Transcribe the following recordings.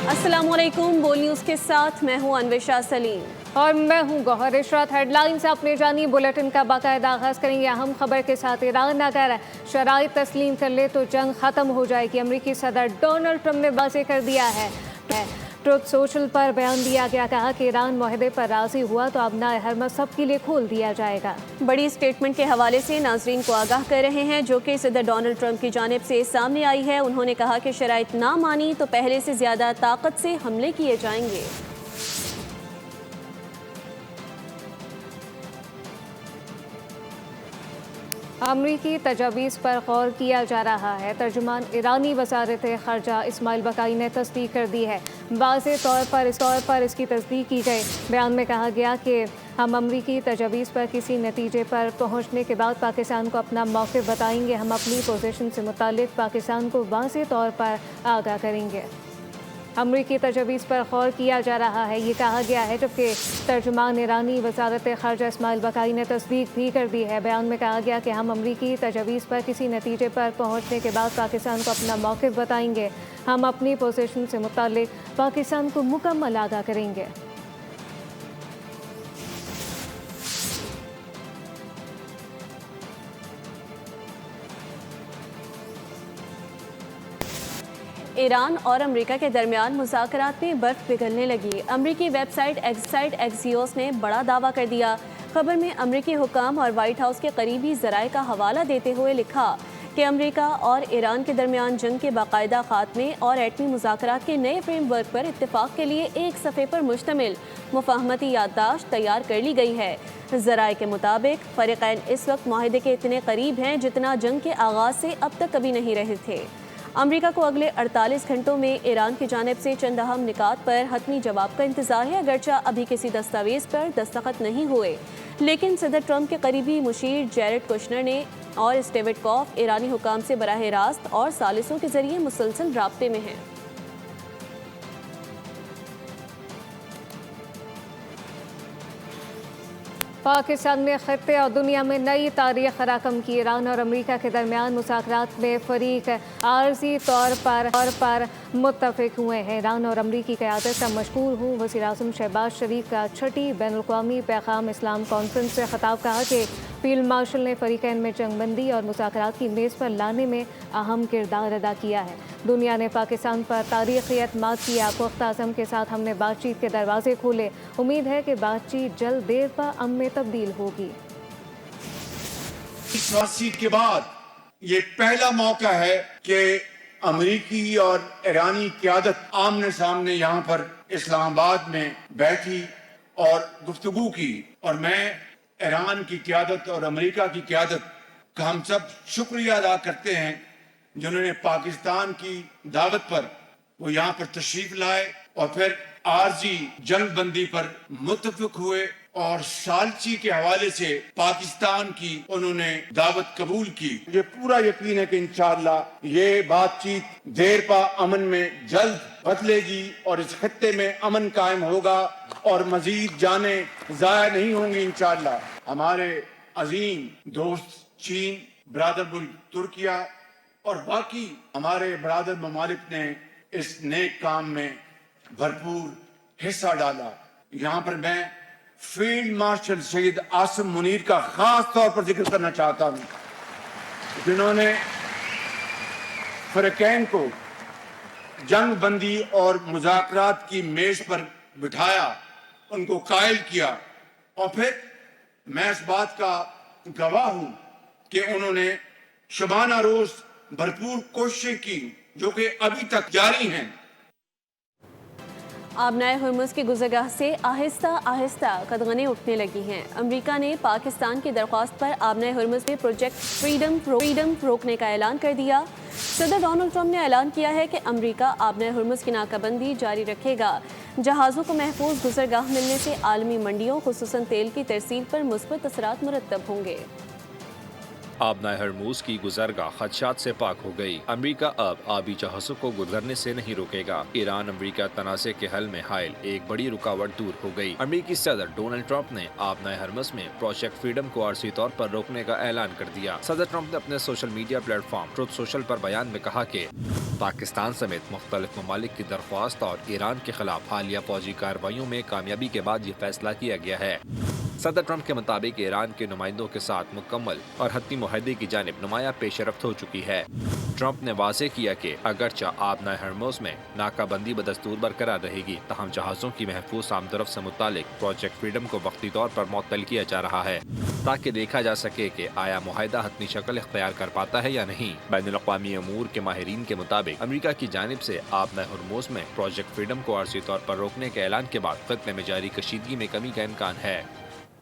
अस्सलाम वालेकुम। बोल न्यूज़ के साथ मैं हूं अन्वेशा सलीम और मैं हूं गौहर इशरत। हेडलाइंस अपने जानी बुलेटिन का बाकायदा आगाज़ करेंगे अहम खबर के साथ। ईरान अगर शराइत तस्लीम कर ले तो जंग ख़त्म हो जाएगी, अमरीकी सदर डोनाल्ड ट्रंप ने वाज़ेह कर दिया है। ट्रुथ सोशल पर बयान दिया गया, कहा कि ईरान मुआहदे पर राज़ी हुआ तो अब ना हरमज़ सबके लिए खोल दिया जाएगा। बड़ी स्टेटमेंट के हवाले से नाजरीन को आगाह कर रहे हैं जो कि सदर डोनाल्ड ट्रंप की जानिब से सामने आई है। उन्होंने कहा कि शराइत ना मानी तो पहले से ज़्यादा ताकत से हमले किए जाएंगे। अमरीकी तजावीज़ पर गौर किया जा रहा है, तर्जुमान ईरानी वज़ारत ख़ारजा इस्माइल बकाई ने तस्दीक कर दी है। वाज़ेह तौर पर इसकी तस्दीक की गई। बयान में कहा गया कि हम अमरीकी तजावीज़ पर किसी नतीजे पर पहुँचने के बाद पाकिस्तान को अपना मौक़िफ़ बताएंगे। हम अपनी पोजीशन से मुतालिक पाकिस्तान को वाज़ेह तौर पर आगाह करेंगे। अमरीकी तजावीज़ पर गौर किया जा रहा है, ये कहा गया है, जबकि तर्जुमान ईरानी वज़ारत ख़ारजा इस्माइल बकाई ने तस्दीक भी कर दी है। बयान में कहा गया कि हम अमरीकी तजावीज़ पर किसी नतीजे पर पहुँचने के बाद पाकिस्तान को अपना मौक़िफ़ बताएंगे। हम अपनी पोजीशन से मुतालिक पाकिस्तान को मुकम्मल आगाह करेंगे। ईरान और अमेरिका के दरमियान मुज़ाकरात में बर्फ़ पिघलने लगी। अमरीकी वेबसाइट एक्सियोस ने बड़ा दावा कर दिया। खबर में अमरीकी हुकाम और वाइट हाउस के करीबी ज़राए का हवाला देते हुए लिखा कि अमेरिका और ईरान के दरमियान जंग के बाकायदा खात्मे और एटमी मुज़ाकरात के नए फ्रेम वर्क पर इत्तेफाक के लिए एक सफ़े पर मुश्तमिल मुफाहमती याददाश्त तैयार कर ली गई है। ज़राए के मुताबिक फ़रीक़ैन इस वक्त माहिदे के इतने करीब हैं जितना जंग के आगाज़ से अब तक कभी नहीं रहे थे। अमेरिका को अगले 48 घंटों में ईरान की जानिब से चंद अहम निकात पर हतमी जवाब का इंतज़ार है। अगरचा अभी किसी दस्तावेज़ पर दस्तखत नहीं हुए, लेकिन सदर ट्रंप के करीबी मुशीर जैरेड कुशनर ने और स्टीव विटकॉफ ईरानी हुकाम से बराह रास्त और सालिसों के ज़रिए मुसलसल राब्ते में हैं। पाकिस्तान में खत्ते और दुनिया में नई तारीख रकम की। ईरान और अमेरिका के दरमियान मुज़ाकरात में फ़रीक आर्जी तौर पर मुत्तफ़िक हुए हैं। ईरान और अमरीकी क़यादत का मशकूर हूँ वज़ीर-ए-आज़म शहबाज शरीफ का छठी बैनुल-अक़वामी पैगाम इस्लाम कॉन्फ्रेंस से ख़िताब, कहा कि फील्ड मार्शल ने फ़रीक़ैन में जंगबंदी और मुज़ाकरात की मेज़ पर लाने में अहम किरदार अदा किया है। दुनिया ने पाकिस्तान पर तारीख़ी एतमाद किया। पुख्ता अज़म के साथ हमने बातचीत के दरवाजे खोले। उम्मीद है कि बातचीत जल्द देर पा अम में तब्दील होगी। इस बातचीत के बाद ये पहला मौका है कि अमरीकी और ईरानी क़यादत आमने सामने यहाँ पर इस्लामाबाद में बैठी और गुफ्तगू की, और मैं ईरान की क़यादत और अमेरिका की क़यादत का हम सब शुक्रिया अदा करते हैं जिन्होंने पाकिस्तान की दावत पर वो यहाँ पर तशरीफ लाए और फिर आर्जी जंग बंदी पर मुत्तफिक हुए और सालची के हवाले से पाकिस्तान की उन्होंने दावत कबूल की। मुझे पूरा यकीन है कि इंशाअल्लाह ये बातचीत देर पा अमन में जल्द बदलेगी और इस खत्ते में अमन कायम होगा और मजीद जाने जाया नहीं होंगी इंशाअल्लाह। हमारे अजीम दोस्त चीन, ब्रादर मुल्क तुर्किया और बाकी हमारे ब्रादर ममालिक ने इस नेक काम में भरपूर हिस्सा डाला। यहाँ पर मैं फील्ड मार्शल शहीद आसिम मुनीर का खास तौर पर जिक्र करना चाहता हूँ, जिन्होंने फ़रीक़ैन को जंग बंदी और मुज़ाकरात की मेज पर बिठाया, उनको कायल किया, और फिर मैं इस बात का गवाह हूं कि उन्होंने शबाना रोज भरपूर कोशिशें की जो कि अभी तक जारी हैं। आबनाए हुर्मुज़ की गुज़रगाह से आहिस्ता आहिस्ता कदगनें उठने लगी हैं। अमेरिका ने पाकिस्तान की दरख्वास्त पर आबनाए हुर्मुज़ में प्रोजेक्ट फ्रीडम रोकने का ऐलान कर दिया। सदर डोनाल्ड ट्रंप ने ऐलान किया है कि अमेरिका आबनाए हुर्मुज़ की नाकाबंदी जारी रखेगा। जहाज़ों को महफूज गुज़रगाह मिलने से आलमी मंडियों खुसूसन तेल की तरसील पर मुस्बत असरात मुरत्तब होंगे। आबनाए हरमूज की गुजरगाह खदशात से पाक हो गई। अमेरिका अब आबी जहाज़ों को गुजरने से नहीं रोकेगा। ईरान अमेरिका तनाज़े के हल में हायल एक बड़ी रुकावट दूर हो गई। अमेरिकी सदर डोनाल्ड ट्रंप ने आबनाए हरमस में प्रोजेक्ट फ्रीडम को आरसी तौर पर रोकने का ऐलान कर दिया। सदर ट्रंप ने अपने social media platform truth social पर बयान में कहा कि پاکستان سمیت مختلف ممالک کی درخواست اور ایران کے خلاف حالیہ فوجی کارروائیوں میں کامیابی کے بعد یہ فیصلہ کیا گیا ہے۔ صدر ٹرمپ کے مطابق ایران کے نمائندوں کے ساتھ مکمل اور حتمی معاہدے کی جانب نمایاں پیش رفت ہو چکی ہے۔ ٹرمپ نے واضح کیا کہ اگرچہ آبنائے ہرموز میں ناکہ بندی بدستور برقرار رہے گی، تاہم جہازوں کی محفوظ آمد سے متعلق پروجیکٹ فریڈم کو وقتی طور پر معطل کیا جا رہا ہے تاکہ دیکھا جا سکے کہ آیا معاہدہ حتمی شکل اختیار کر پاتا ہے یا نہیں۔ بین الاقوامی امور کے ماہرین کے مطابق امریکہ کی جانب سے آبنائے ہرموز میں پروجیکٹ فریڈم کو عارضی طور پر روکنے کے اعلان کے بعد خطے میں جاری کشیدگی میں کمی کا امکان ہے۔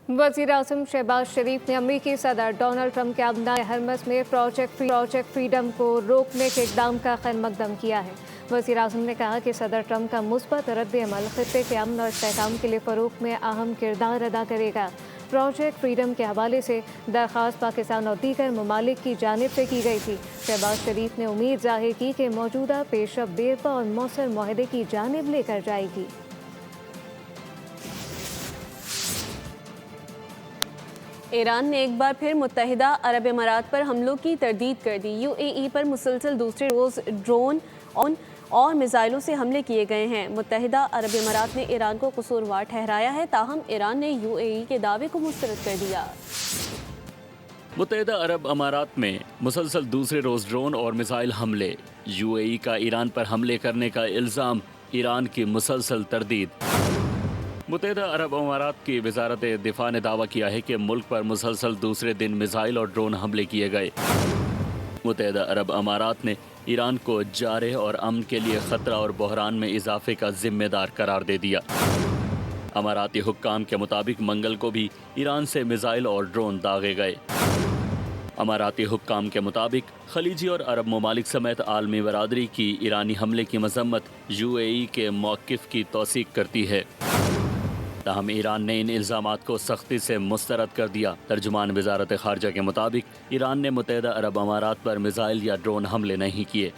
وزیر اعظم شہباز شریف نے امریکی صدر ڈونلڈ ٹرمپ کے آبنائے ہرمز میں پروجیکٹ فریڈم کو روکنے کے اقدام کا خیر مقدم کیا ہے۔ وزیر اعظم نے کہا کہ صدر ٹرمپ کا مثبت رد عمل خطے کے امن اور استحکام کے لیے فروغ میں اہم کردار ادا کرے گا۔ پروجیکٹ فریڈم کے حوالے سے درخواست پاکستان اور دیگر ممالک کی جانب سے کی گئی تھی۔ شہباز شریف نے امید ظاہر کی کہ موجودہ پیش رفت دیرپا اور مؤثر معاہدے کی جانب لے کر جائے گی۔ ایران نے ایک بار پھر متحدہ عرب امارات پر حملوں کی تردید کر دی۔ یو اے ای پر مسلسل دوسرے روز ڈرون اور میزائلوں سے حملے کیے گئے ہیں۔ متحدہ عرب امارات نے ایران کو قصوروار ٹھہرایا ہے، تاہم ایران نے یو اے ای کے دعوے کو مسترد کر دیا۔ متحدہ عرب امارات میں مسلسل دوسرے روز ڈرون اور میزائل حملے، یو اے ای کا ایران پر حملے کرنے کا الزام، ایران کی مسلسل تردید۔ متحدہ عرب امارات کی وزارت دفاع نے دعویٰ کیا ہے کہ ملک پر مسلسل دوسرے دن میزائل اور ڈرون حملے کیے گئے۔ متحدہ عرب امارات نے ایران کو جارح اور امن کے لیے خطرہ اور بحران میں اضافے کا ذمہ دار قرار دے دیا۔ اماراتی حکام کے مطابق منگل کو بھی ایران سے میزائل اور ڈرون داغے گئے۔ اماراتی حکام کے مطابق خلیجی اور عرب ممالک سمیت عالمی برادری کی ایرانی حملے کی مذمت یو اے ای کے موقف کی توثیق کرتی ہے، تاہم ایران نے ان الزامات کو سختی سے مسترد کر دیا۔ ترجمان وزارت خارجہ کے مطابق ایران نے متحدہ عرب امارات پر میزائل یا ڈرون حملے نہیں کیے۔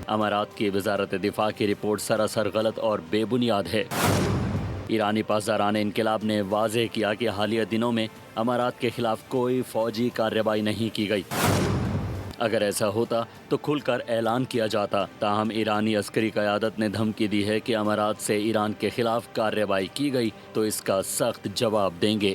امارات کی وزارت دفاع کی رپورٹ سراسر غلط اور بے بنیاد ہے۔ ایرانی پاسداران انقلاب نے واضح کیا کہ حالیہ دنوں میں امارات کے خلاف کوئی فوجی کارروائی نہیں کی گئی۔ اگر ایسا ہوتا تو کھل کر اعلان کیا جاتا، تاہم ایرانی عسکری قیادت نے دھمکی دی ہے کہ امارات سے ایران کے خلاف کارروائی کی گئی تو اس کا سخت جواب دیں گے۔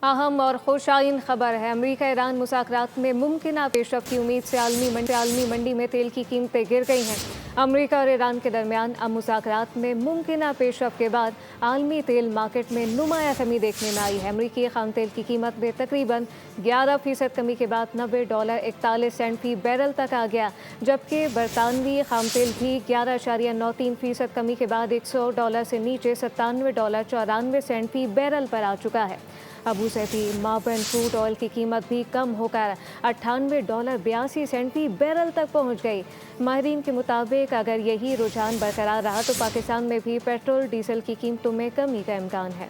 اہم اور خوشائن خبر ہے، امریکہ ایران مذاکرات میں ممکنہ پیش رفت کی امید سے عالمی منڈی میں تیل کی قیمتیں گر گئی ہیں۔ امریکہ اور ایران کے درمیان اب مذاکرات میں ممکنہ پیش رفت کے بعد عالمی تیل مارکیٹ میں نمایاں کمی دیکھنے میں آئی ہے۔ امریکی خام تیل کی قیمت میں تقریباً 11% کمی کے بعد $90.41 فی بیرل تک آ گیا، جبکہ برطانوی خام تیل بھی 11.93% کمی کے بعد $100 سے نیچے $97.94 فی بیرل پر آ چکا ہے۔ ابو ظہبی ماربن کروڈ آئل کی قیمت بھی کم ہو کر $98.82 فی بیرل تک پہنچ گئی۔ ماہرین کے مطابق اگر یہی رجحان برقرار رہا تو پاکستان میں بھی پیٹرول ڈیزل کی قیمتوں میں کمی کا امکان ہے۔